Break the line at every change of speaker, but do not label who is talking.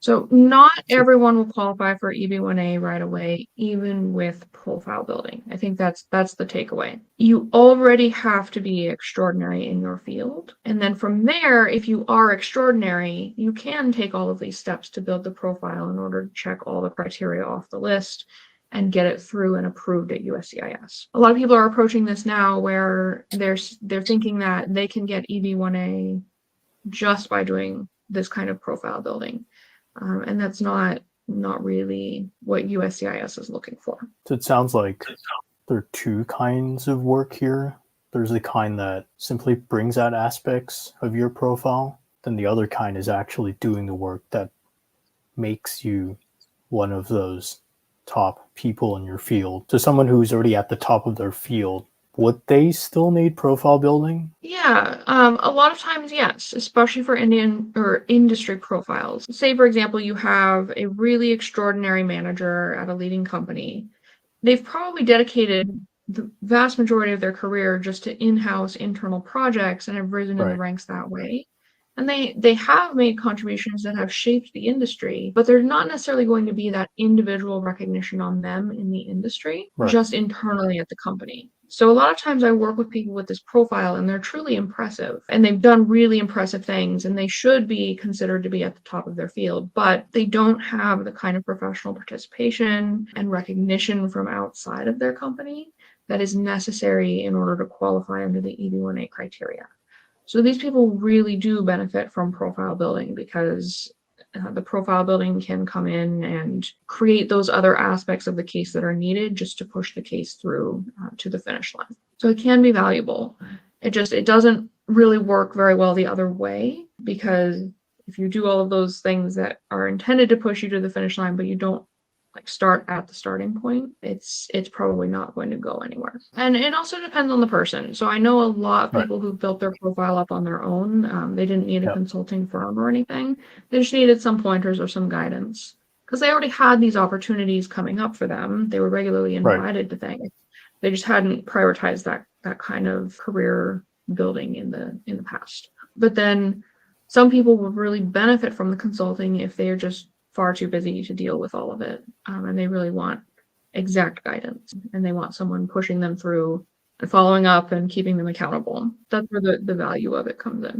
So not
So,
everyone will qualify for EB-1A right away, even with profile building. I think that's the takeaway. You already have to be extraordinary in your field. And then from there, if you are extraordinary, you can take all of these steps to build the profile in order to check all the criteria off the list and get it through and approved at USCIS. A lot of people are approaching this now where they're thinking that they can get EB-1A just by doing this kind of profile building. And that's not really what USCIS is looking for.
so it sounds like there are two kinds of work here. There's the kind that simply brings out aspects of your profile. Then the other kind is actually doing the work that makes you one of those top people in your field. So someone who's already at the top of their field, would they still need profile building?
Yeah, a lot of times, yes, especially for Indian or industry profiles. Say, for example, you have a really extraordinary manager at a leading company. They've probably dedicated the vast majority of their career just to in-house internal projects and have risen in the
Right.
ranks that way. And they have made contributions that have shaped the industry, but there's not necessarily going to be that individual recognition on them in the industry,
Right.
just internally at the company. So a lot of times I work with people with this profile and they're truly impressive and they've done really impressive things and they should be considered to be at the top of their field, but they don't have the kind of professional participation and recognition from outside of their company that is necessary in order to qualify under the EB-1A criteria. So these people really do benefit from profile building because the profile building can come in and create those other aspects of the case that are needed just to push the case through to the finish line. So it can be valuable. It doesn't really work very well the other way, because if you do all of those things that are intended to push you to the finish line, but you don't like start at the starting point, it's probably not going to go anywhere. And it also depends on the person. So I know a lot of
Right.
people who built their profile up on their own. They didn't need a
Yep.
consulting firm or anything. They just needed some pointers or some guidance because they already had these opportunities coming up for them. They were regularly
Right.
invited to things. They just hadn't prioritized that kind of career building in the past. But then some people will really benefit from the consulting if they are just far too busy to deal with all of it. And they really want exact guidance and they want someone pushing them through and following up and keeping them accountable. That's where the value of it comes in.